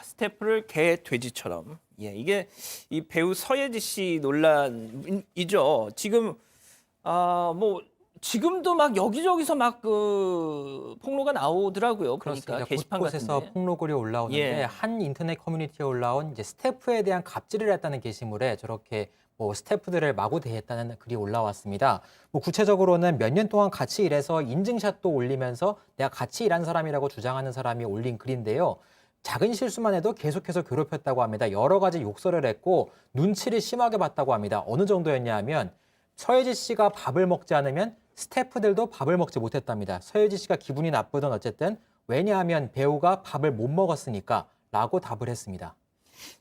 스태프를 개, 돼지처럼. 예, 이게 이 배우 서예지 씨 논란이죠. 지금 뭐 지금도 막 여기저기서 막 그 폭로가 나오더라고요. 그렇습니다. 보니까 게시판 곳곳에서 같은데. 폭로글이 올라오는데 예. 한 인터넷 커뮤니티에 올라온 이제 스태프에 대한 갑질을 했다는 게시물에 저렇게 뭐 스태프들을 마구 대했다는 글이 올라왔습니다. 뭐 구체적으로는 몇 년 동안 같이 일해서 인증샷도 올리면서 내가 같이 일한 사람이라고 주장하는 사람이 올린 글인데요. 작은 실수만 해도 계속해서 괴롭혔다고 합니다. 여러 가지 욕설을 했고 눈치를 심하게 봤다고 합니다. 어느 정도였냐 하면 서예지 씨가 밥을 먹지 않으면 스태프들도 밥을 먹지 못했답니다. 서예지 씨가 기분이 나쁘든 어쨌든 왜냐하면 배우가 밥을 못 먹었으니까 라고 답을 했습니다.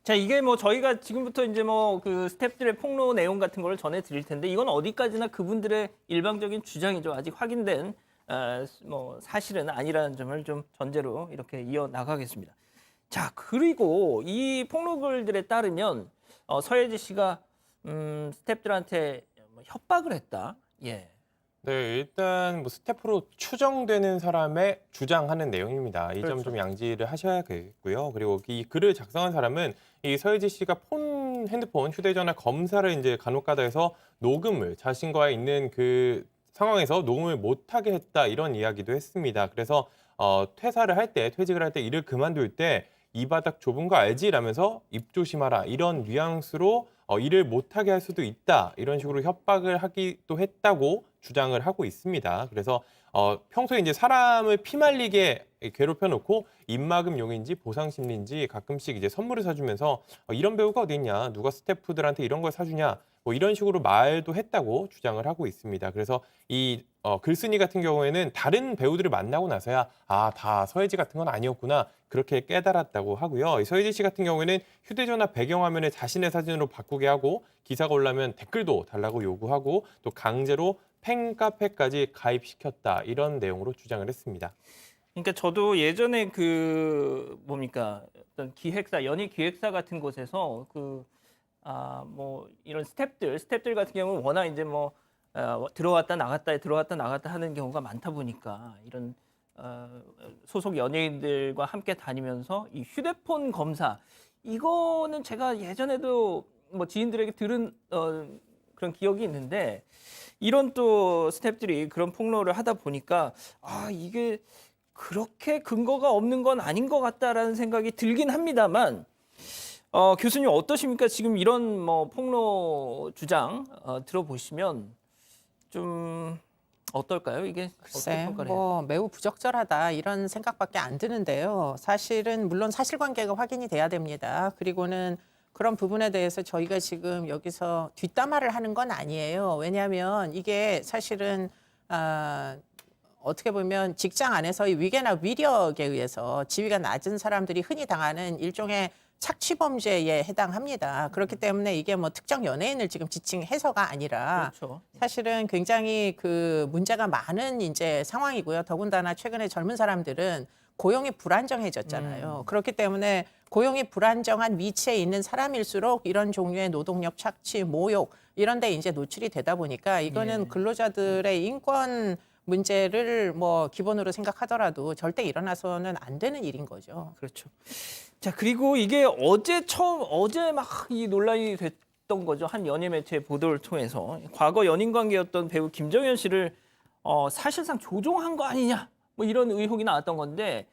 자, 이게 뭐 저희가 지금부터 이제 뭐 그 스태프들의 폭로 내용 같은 걸 전해 드릴 텐데 이건 어디까지나 그분들의 일방적인 주장이죠. 아직 확인된 뭐 사실은 아니라는 점을 좀 전제로 이렇게 이어 나가겠습니다. 자, 그리고 이 폭로글들에 따르면 서예지 씨가 스태프들한테 협박을 했다. 예. 네, 일단 뭐 스태프로 추정되는 사람의 주장하는 내용입니다. 이 점 그렇죠. 좀 양지를 하셔야겠고요. 그리고 이 글을 작성한 사람은 이 서예지 씨가 핸드폰, 휴대전화 검사를 이제 간혹가다 해서 녹음을 자신과 있는 그 상황에서 녹음을 못하게 했다 이런 이야기도 했습니다. 그래서 퇴직을 할 때 일을 그만둘 때 이 바닥 좁은 거 알지? 라면서 입 조심하라 이런 뉘앙스로 일을 못하게 할 수도 있다 이런 식으로 협박을 하기도 했다고 주장을 하고 있습니다. 그래서 평소에 이제 사람을 피말리게 괴롭혀 놓고 입막음용인지 보상심리인지 가끔씩 이제 선물을 사주면서 이런 배우가 어디 있냐, 누가 스태프들한테 이런 걸 사주냐, 뭐 이런 식으로 말도 했다고 주장을 하고 있습니다. 그래서 이 글쓴이 같은 경우에는 다른 배우들을 만나고 나서야 다 서예지 같은 건 아니었구나 그렇게 깨달았다고 하고요. 이 서예지 씨 같은 경우에는 휴대전화 배경화면을 자신의 사진으로 바꾸게 하고 기사가 올라오면 댓글도 달라고 요구하고 또 강제로 팬카페까지 가입시켰다 이런 내용으로 주장을 했습니다. 그러니까 저도 예전에 어떤 기획사, 연예 기획사 같은 곳에서 뭐 이런 스태프들 같은 경우는 워낙 이제 뭐 들어왔다 나갔다 하는 경우가 많다 보니까 이런 소속 연예인들과 함께 다니면서 이 휴대폰 검사 이거는 제가 예전에도 뭐 지인들에게 들은 그런 기억이 있는데 이런 또 스태프들이 그런 폭로를 하다 보니까 이게 그렇게 근거가 없는 건 아닌 것 같다라는 생각이 들긴 합니다만 교수님 어떠십니까? 지금 이런 뭐 폭로 주장 들어보시면 좀 어떨까요? 이게 어떻게 글쎄, 평가를 해요? 뭐 매우 부적절하다 이런 생각밖에 안 드는데요. 사실은 물론 사실관계가 확인이 돼야 됩니다. 그리고는 그런 부분에 대해서 저희가 지금 여기서 뒷담화를 하는 건 아니에요. 왜냐하면 이게 사실은 어떻게 보면 직장 안에서의 위계나 위력에 의해서 지위가 낮은 사람들이 흔히 당하는 일종의 착취범죄에 해당합니다. 그렇기 때문에 이게 뭐 특정 연예인을 지금 지칭해서가 아니라 그렇죠. 사실은 굉장히 그 문제가 많은 이제 상황이고요. 더군다나 최근에 젊은 사람들은 고용이 불안정해졌잖아요. 그렇기 때문에 고용이 불안정한 위치에 있는 사람일수록 이런 종류의 노동력 착취, 모욕 이런 데 이제 노출이 되다 보니까 이거는 근로자들의 인권 문제를 뭐 기본으로 생각하더라도 절대 일어나서는 안 되는 일인 거죠. 그렇죠. 자, 그리고 이게 어제 막 이 논란이 됐던 거죠. 한 연예 매체 보도를 통해서 과거 연인 관계였던 배우 김정현 씨를 사실상 조종한 거 아니냐 뭐 이런 의혹이 나왔던 건데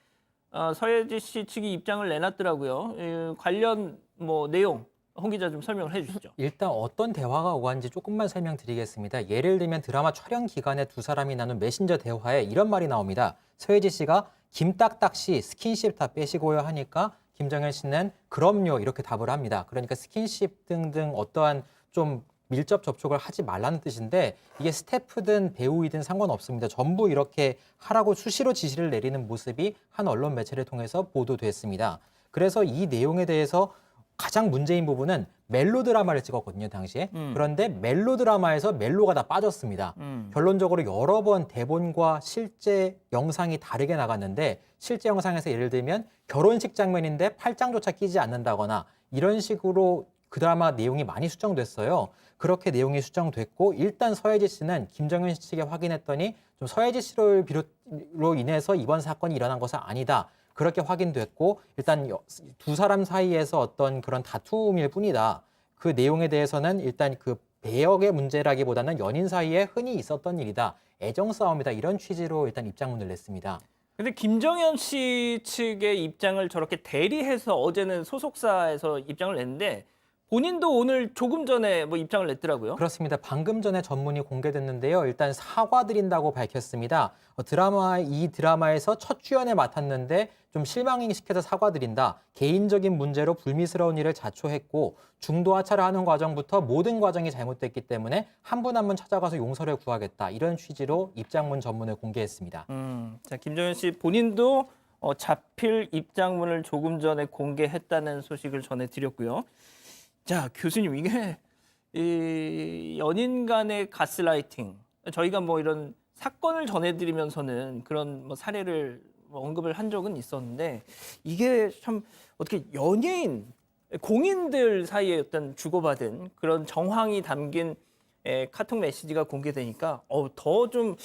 서예지 씨 측이 입장을 내놨더라고요. 관련 뭐 내용 홍 기자 좀 설명을 해주시죠. 일단 어떤 대화가 오갔는지 조금만 설명드리겠습니다. 예를 들면 드라마 촬영 기간에 두 사람이 나눈 메신저 대화에 이런 말이 나옵니다. 서예지 씨가 김딱딱 씨 스킨십 다 빼시고요 하니까 김정현 씨는 그럼요 이렇게 답을 합니다. 그러니까 스킨십 등등 어떠한 좀 밀접 접촉을 하지 말라는 뜻인데 이게 스태프든 배우이든 상관없습니다. 전부 이렇게 하라고 수시로 지시를 내리는 모습이 한 언론 매체를 통해서 보도됐습니다. 그래서 이 내용에 대해서 가장 문제인 부분은 멜로드라마를 찍었거든요, 당시에. 그런데 멜로드라마에서 멜로가 다 빠졌습니다. 결론적으로 여러 번 대본과 실제 영상이 다르게 나갔는데 실제 영상에서 예를 들면 결혼식 장면인데 팔짱조차 끼지 않는다거나 이런 식으로 그 드라마 내용이 많이 수정됐어요. 그렇게 내용이 수정됐고 일단 서예지 씨는 김정현 씨 측에 확인했더니 좀 서혜지 씨를 비롯로 인해서 이번 사건이 일어난 것은 아니다. 그렇게 확인됐고 일단 두 사람 사이에서 어떤 그런 다툼일 뿐이다. 그 내용에 대해서는 일단 그 배역의 문제라기보다는 연인 사이에 흔히 있었던 일이다. 애정 싸움이다. 이런 취지로 일단 입장문을 냈습니다. 근데 김정현 씨 측의 입장을 저렇게 대리해서 어제는 소속사에서 입장을 냈는데 본인도 오늘 조금 전에 뭐 입장을 냈더라고요. 그렇습니다. 방금 전에 전문이 공개됐는데요. 일단 사과드린다고 밝혔습니다. 이 드라마에서 첫 주연을 맡았는데 좀 실망시켜서 사과드린다. 개인적인 문제로 불미스러운 일을 자초했고 중도 하차를 하는 과정부터 모든 과정이 잘못됐기 때문에 한 분 한 분 찾아가서 용서를 구하겠다. 이런 취지로 입장문 전문을 공개했습니다. 자, 김정현 씨 본인도 자필 입장문을 조금 전에 공개했다는 소식을 전해드렸고요. 자, 교수님 이게 이 연인 간의 가스라이팅 저희가 뭐 이런 사건을 전해드리면서는 그런 뭐 사례를 언급을 한 적은 있었는데 이게 참 어떻게 연예인 공인들 사이에 어떤 주고받은 그런 정황이 담긴 카톡 메시지가 공개되니까 더 좀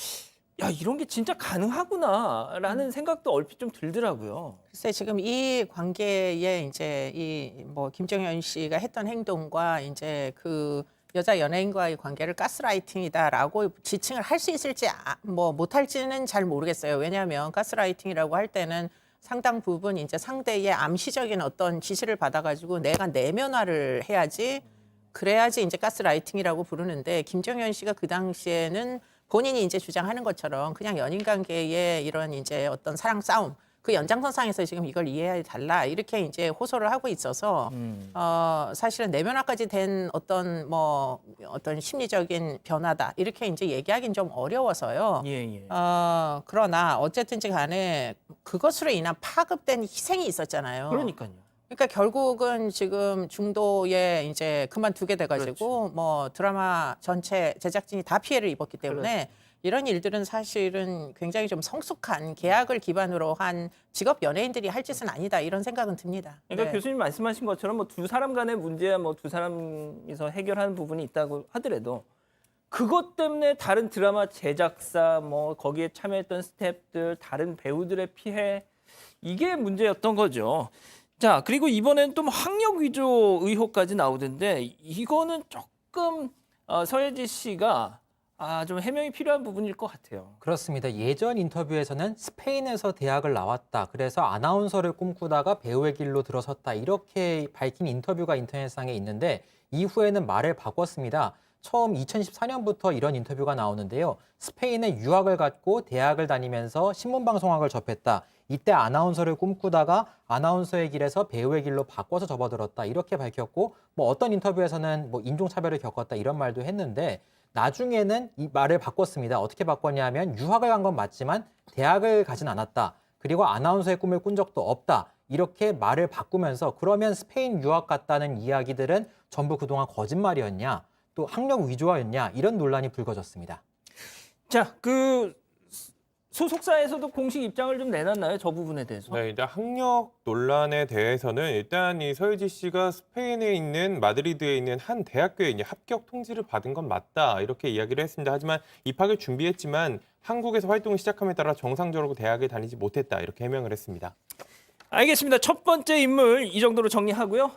야, 이런 게 진짜 가능하구나라는 생각도 얼핏 좀 들더라고요. 글쎄 지금 이 관계에 이제 이 뭐 김정현 씨가 했던 행동과 이제 그 여자 연예인과의 관계를 가스라이팅이다라고 지칭을 할 수 있을지 뭐 못할지는 잘 모르겠어요. 왜냐하면 가스라이팅이라고 할 때는 상당 부분 이제 상대의 암시적인 어떤 지시를 받아가지고 내가 내면화를 해야지 그래야지 이제 가스라이팅이라고 부르는데 김정현 씨가 그 당시에는 본인이 이제 주장하는 것처럼 그냥 연인 관계의 이런 이제 어떤 사랑 싸움 그 연장선상에서 지금 이걸 이해해야 달라 이렇게 이제 호소를 하고 있어서 사실은 내면화까지 된 어떤 뭐 어떤 심리적인 변화다 이렇게 이제 얘기하기는 좀 어려워서요. 예. 그러나 어쨌든지 간에 그것으로 인한 파급된 희생이 있었잖아요. 그러니까요. 그러니까 결국은 지금 중도에 이제 그만두게 돼가지고 그렇죠. 뭐 드라마 전체 제작진이 다 피해를 입었기 때문에 이런 일들은 사실은 굉장히 좀 성숙한 계약을 기반으로 한 직업 연예인들이 할 짓은 아니다 이런 생각은 듭니다. 그러니까 네. 교수님 말씀하신 것처럼 뭐 두 사람 간의 문제야 뭐 두 사람이서 해결하는 부분이 있다고 하더라도 그것 때문에 다른 드라마 제작사 뭐 거기에 참여했던 스태프들 다른 배우들의 피해 이게 문제였던 거죠. 자, 그리고 이번엔 또 학력 위조 의혹까지 나오던데 이거는 조금 서예지 씨가 좀 해명이 필요한 부분일 것 같아요. 그렇습니다. 예전 인터뷰에서는 스페인에서 대학을 나왔다. 그래서 아나운서를 꿈꾸다가 배우의 길로 들어섰다. 이렇게 밝힌 인터뷰가 인터넷상에 있는데 이후에는 말을 바꿨습니다. 처음 2014년부터 이런 인터뷰가 나오는데요. 스페인에 유학을 갔고 대학을 다니면서 신문방송학을 접했다. 이때 아나운서를 꿈꾸다가 아나운서의 길에서 배우의 길로 바꿔서 접어들었다. 이렇게 밝혔고 뭐 어떤 인터뷰에서는 뭐 인종차별을 겪었다. 이런 말도 했는데 나중에는 이 말을 바꿨습니다. 어떻게 바꿨냐면 유학을 간 건 맞지만 대학을 가진 않았다. 그리고 아나운서의 꿈을 꾼 적도 없다. 이렇게 말을 바꾸면서 그러면 스페인 유학 갔다는 이야기들은 전부 그동안 거짓말이었냐? 또 학력 위조였냐? 이런 논란이 불거졌습니다. 자, 그 소속사에서도 공식 입장을 좀 내놨나요? 저 부분에 대해서? 네, 일단 학력 논란에 대해서는 일단 이 서유지 씨가 스페인에 있는 마드리드에 있는 한 대학교에 이제 합격 통지를 받은 건 맞다 이렇게 이야기를 했습니다. 하지만 입학을 준비했지만 한국에서 활동을 시작함에 따라 정상적으로 대학에 다니지 못했다 이렇게 해명을 했습니다. 알겠습니다. 첫 번째 인물 이 정도로 정리하고요.